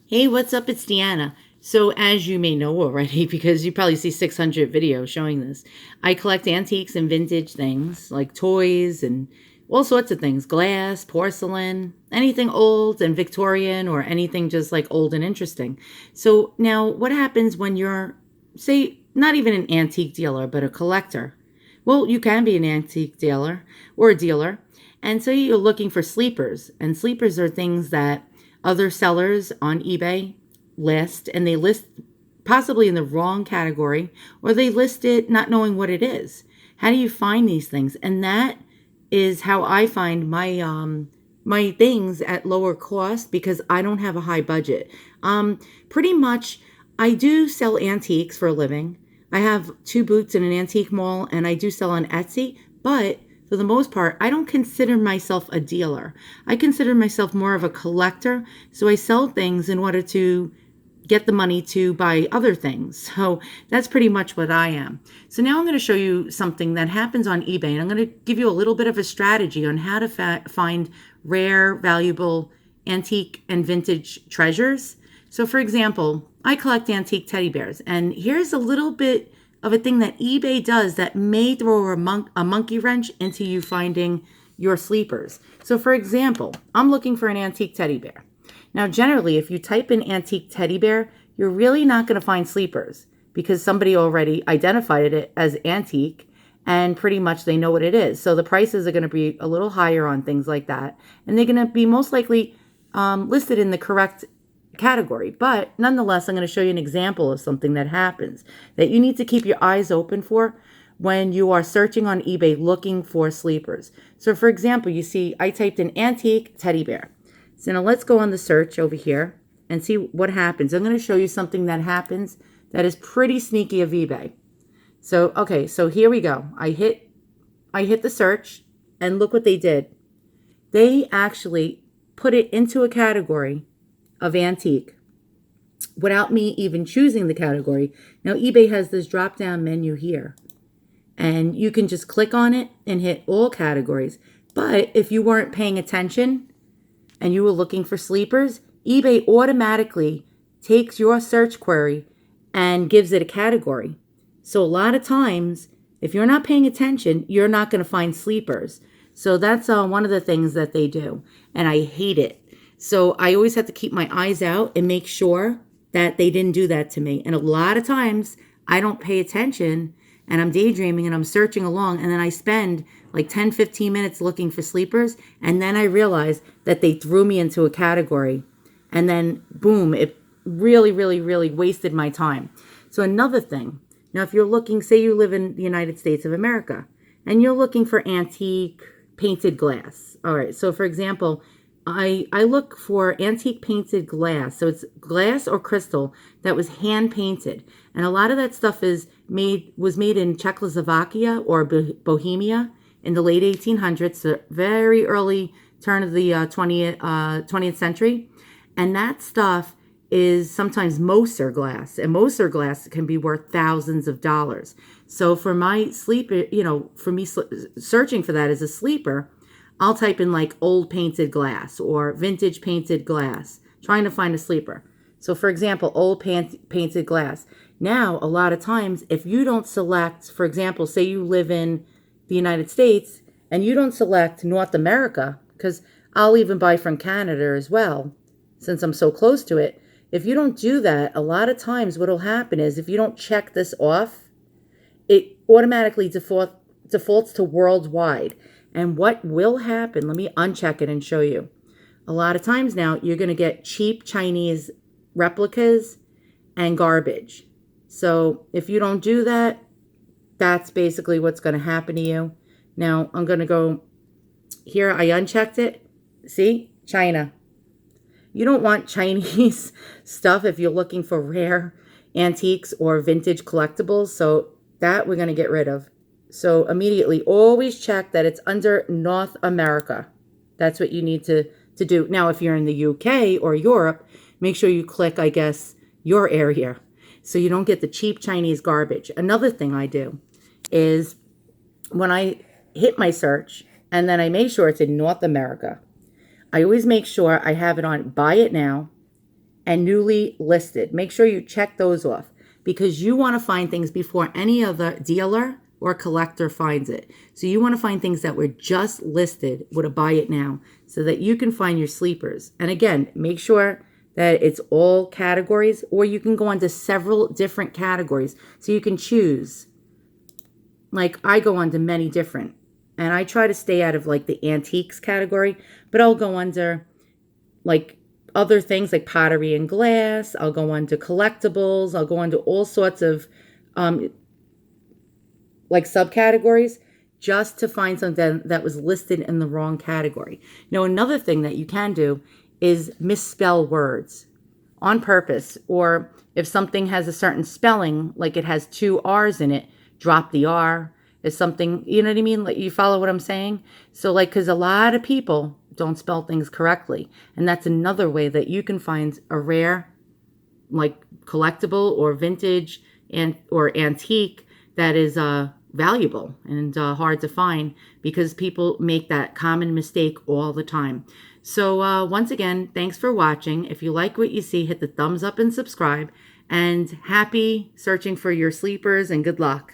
Hey, what's up? It's Deanna. So, as you may know already, because you probably see 600 videos showing this, I collect antiques and vintage things like toys and all sorts of things, glass, porcelain, anything old and Victorian, or anything just like old and interesting. So, now what happens when you're, say, not even an antique dealer, but a collector? Well, you can be an antique dealer or a dealer. And so you're looking for sleepers, and sleepers are things that other sellers on eBay list, and they list possibly in the wrong category, or they list it not knowing what it is. How do you find these things? And that is how I find my things at lower cost because I don't have a high budget. Pretty much I do sell antiques for a living. I have two boots in an antique mall, and I do sell on Etsy, but for the most part, I don't consider myself a dealer. I consider myself more of a collector. So I sell things in order to get the money to buy other things. So that's pretty much what I am. So now I'm going to show you something that happens on eBay, and I'm going to give you a little bit of a strategy on how to find rare, valuable, antique and vintage treasures. So for example, I collect antique teddy bears, and here's a little bit of a thing that eBay does that may throw a monkey wrench into you finding your sleepers. So for example, I'm looking for an antique teddy bear. Now, generally, if you type in antique teddy bear, you're really not going to find sleepers because somebody already identified it as antique and pretty much they know what it is. So the prices are going to be a little higher on things like that. And they're going to be most likely listed in the correct category. But nonetheless, I'm going to show you an example of something that happens that you need to keep your eyes open for when you are searching on eBay looking for sleepers. So for example, you see I typed in antique teddy bear. So now let's go on the search over here and see what happens. I'm going to show you something that happens that is pretty sneaky of eBay. So, okay, so here we go. I hit the search, and look what they did. They actually put it into a category of antique without me even choosing the category. Now, eBay has this drop-down menu here, and you can just click on it and hit all categories. But if you weren't paying attention and you were looking for sleepers, eBay automatically takes your search query and gives it a category. So a lot of times, if you're not paying attention, you're not going to find sleepers. So that's one of the things that they do, and I hate it. So I always have to keep my eyes out and make sure that they didn't do that to me. And a lot of times I don't pay attention and I'm daydreaming and I'm searching along, and then I spend like 10, 15 minutes looking for sleepers, and then I realize that they threw me into a category, and then boom, it really, really, really wasted my time. So another thing, now if you're looking, say you live in the United States of America, and you're looking for antique painted glass. All right, so for example, I look for antique painted glass. So it's glass or crystal that was hand painted. And a lot of that stuff was made in Czechoslovakia or Bohemia in the late 1800s, the very early turn of the 20th century. And that stuff is sometimes Moser glass, and Moser glass can be worth thousands of dollars. So for my sleeper, for me searching for that as a sleeper, I'll type in like old painted glass or vintage painted glass, trying to find a sleeper. So for example, old painted glass. Now, a lot of times, if you don't select, for example, say you live in the United States and you don't select North America, because I'll even buy from Canada as well, since I'm so close to it. If you don't do that, a lot of times what will happen is if you don't check this off, it automatically defaults to worldwide. And what will happen, let me uncheck it and show you. A lot of times now, you're going to get cheap Chinese replicas and garbage. So if you don't do that, that's basically what's going to happen to you. Now, I'm going to go here. I unchecked it. See? China. You don't want Chinese stuff if you're looking for rare antiques or vintage collectibles. So that we're going to get rid of. So immediately, always check that it's under North America. That's what you need to do. Now, if you're in the UK or Europe, make sure you click, I guess, your area so you don't get the cheap Chinese garbage. Another thing I do is when I hit my search and then I make sure it's in North America, I always make sure I have it on buy it now and newly listed. Make sure you check those off because you want to find things before any other dealer or collector finds it. So you want to find things that were just listed with a buy it now so that you can find your sleepers. And again, make sure that it's all categories, or you can go into several different categories so you can choose. Like I go into many different, and I try to stay out of like the antiques category, but I'll go under like other things like pottery and glass. I'll go into collectibles. I'll go into all sorts of like subcategories just to find something that was listed in the wrong category. Now, another thing that you can do is misspell words on purpose, or if something has a certain spelling, like it has 2 R's in it, drop the R. If something, you know what I mean? Like, you follow what I'm saying? So like, because a lot of people don't spell things correctly. And that's another way that you can find a rare, like collectible or vintage and or antique that is valuable and hard to find, because people make that common mistake all the time. So once again, thanks for watching. If you like what you see, hit the thumbs up and subscribe. And happy searching for your sleepers, and good luck.